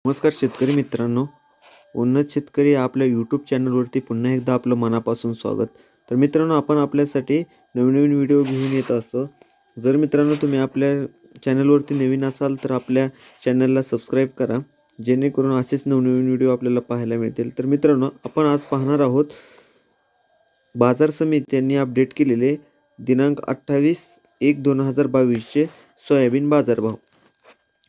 नमस्कार शेतकरी मित्रांनो, उन्नत शेतकरी आपल्या यूट्यूब चॅनलवरती पुन्हा एकदा आपलं मनापासून स्वागत. तर मित्रांनो, आपण आपल्यासाठी नवीन व्हिडिओ घेऊन येत असतो. जर मित्रांनो तुम्ही आपल्या चॅनलवरती नवीन असाल तर आपल्या चॅनलला सबस्क्राईब करा, जेणेकरून असेच नवीन व्हिडिओ आपल्याला पाहायला मिळतील. तर मित्रांनो, आपण आज पाहणार आहोत बाजार समिती यांनी अपडेट केलेले दिनांक 28/1/2022 सोयाबीन बाजारभाव.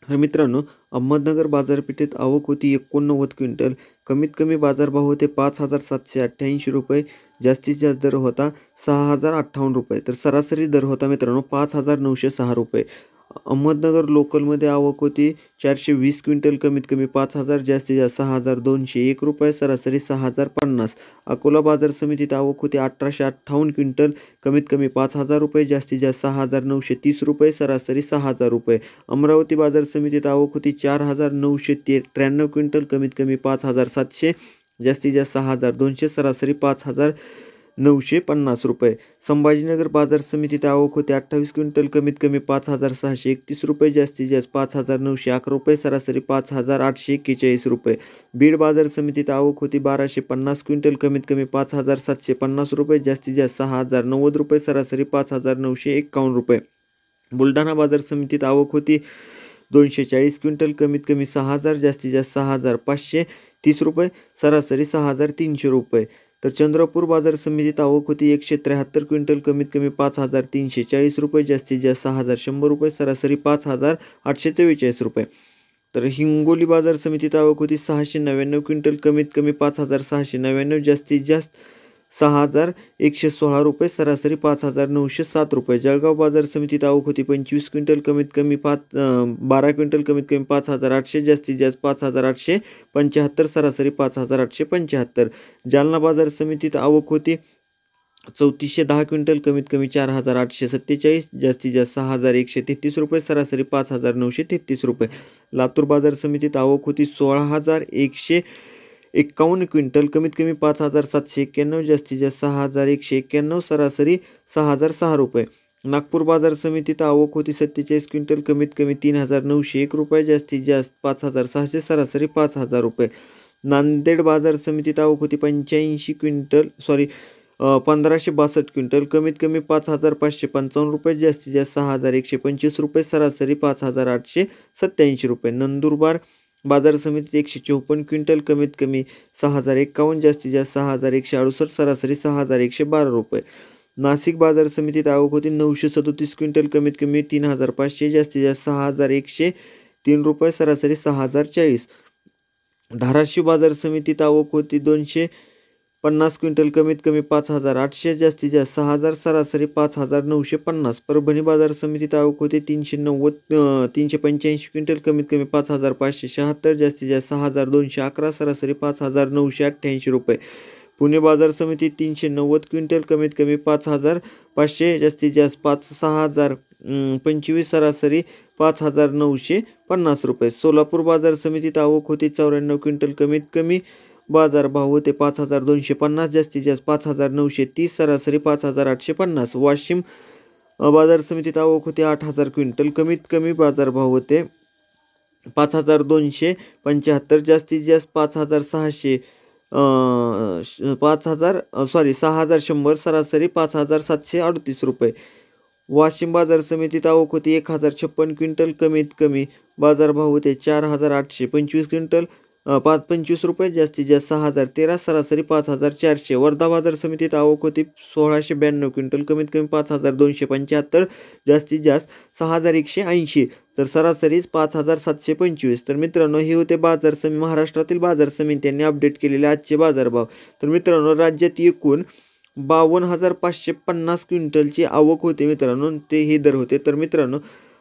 तर मित्रांनो, अहमदनगर बाजारपेठेत आवक होती 89 क्विंटल. कमीत कमी बाजारभाव होते 5,788 रुपये. जास्तीत जास्त दर होता 6,058 रुपये. तर सरासरी दर होता मित्रांनो 5,906 रुपये. अहमदनगर लोकलमध्ये आवक होती 420 क्विंटल. कमीत कमी 5,000, जास्तीत जास्त 6,201 रुपये. सरासरी 6,050. अकोला बाजार समितीत आवक होती 1,858 क्विंटल. कमीत कमी 5,000 रुपये, जास्तीत जास्त 6,930 रुपये. सरासरी 6,000 रुपये. अमरावती बाजार समितीत आवक होती 4,993 क्विंटल. कमीत कमी 5,700, जास्तीत जास्त 6,200. सरासरी 5,950 रुपये. संभाजीनगर बाजार समितीत आवक होती 28 क्विंटल. कमीत कमी 5,631 रुपये, जास्तीत जास्त 5,911 रुपये. सरासरी 5,841 रुपये. बीड बाजार समितीत आवक होती 1,250 क्विंटल. कमीत कमी 5,750 रुपये, जास्तीत जास्त 6,090 रुपये. सरासरी 5,951 रुपये. बुलढाणा बाजार समितीत आवक होती 240 क्विंटल. कमीत कमी 6,000, जास्तीत जास्त 6,530 रुपये. सरासरी 6,300 रुपये. तर चंद्रपूर बाजार समितीत आवक होती 173 क्विंटल. कमीत कमी 5,340 रुपये, जास्तीत जास्त 6,100 रुपये. सरासरी 5,844 रुपये. तर हिंगोली बाजार समितीत आवक होती 699 क्विंटल. कमीत कमी 5,699, जास्तीत जास्त 6,116 रुपये. सरासरी 5,907 रुपये. जळगाव बाजार समितीत आवक होती 25 क्विंटल. कमीत कमी 12 क्विंटल. कमीत कमी 5,800, जास्तीत जास्त 5,875. सरासरी 5,875. जालना बाजार समितीत आवक होती 3,410 क्विंटल. कमीत कमी 4,847, जास्तीत जास्त 6,133 रुपये. सरासरी 5,933 रुपये. लातूर बाजार समितीत आवक होती 16,151 क्विंटल. कमीत कमी 5,791, जास्तीत जास्त 6,191. सरासरी 6,006 रुपये. नागपूर बाजार समितीत आवक होती 47 क्विंटल. कमीत कमी 3,901 रुपये, जास्तीत जास्त 5,600. सरासरी 5,000 रुपये. नांदेड बाजार समितीत आवक होती 1,562 क्विंटल. कमीत कमी 5,555 रुपये, जास्तीत जास्त 6,125 रुपये. सरासरी 5,887 रुपये. नंदुरबार बाजार समितीत 154 क्विंटल. कमीत कमी 6,051, जास्तीत जास्त 6,168. सरासरी 6,112 रुपये. नाशिक बाजार समितीत आवक होती 937 क्विंटल. कमीत कमी 3,500, जास्तीत जास्त 6,103 रुपये. सरासरी 6,040. धाराशिव बाजार समितीत आवक होती 250 क्विंटल. कमीत कमी 5,800, जास्तीत जास्त 6,000. सरासरी 5,950. परभणी बाजार समितीत आवक होती 385 क्विंटल. कमीत कमी 5,576, जास्तीत जास्त 6,211. सरासरी 5,988 रुपये. पुणे बाजार समितीत 390 क्विंटल. कमीत कमी 5,500, जास्तीत जास्त 6,025. सरासरी 5,950 रुपये. सोलापूर बाजार समितीत आवक होती 94 क्विंटल. कमीत कमी बाजारभाव होते 5,250, जास्तीत जास्त 5,930. सरासरी 5,850. वाशिम बाजार समितीत आवक होती 8,000 क्विंटल. कमीत कमी बाजारभाव होते 5,275, जास्तीत जास्त 6,100. सरासरी 5,738 रुपये. वाशिम बाजार समितीत आवक होती 1,056 क्विंटल. कमीत कमी बाजारभाव होते 4,825 क्विंटल 25 रुपये, जास्तीत जास्त 6,013. सरासरी 5,400. वर्धा बाजार समितीत आवक होती 1,692 क्विंटल. कमीत कमी 5,275, जास्तीत जास्त 6,180. तर सरासरी 5,725. तर मित्रांनो, हे होते महाराष्ट्रातील बाजार समित्यांनी अपडेट केलेले आजचे बाजारभाव. तर मित्रांनो, राज्यात एकूण 52,550 क्विंटलची आवक होते मित्रांनो, ते हे दर होते. तर मित्रांनो,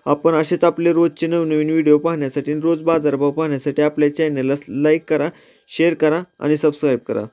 आपण असेच आपले रोजचे नवनवीन व्हिडिओ पाहण्यासाठी, रोज बाजारभाव पाहण्यासाठी आपल्या चॅनलला लाईक करा, शेअर करा आणि सबस्क्राईब करा.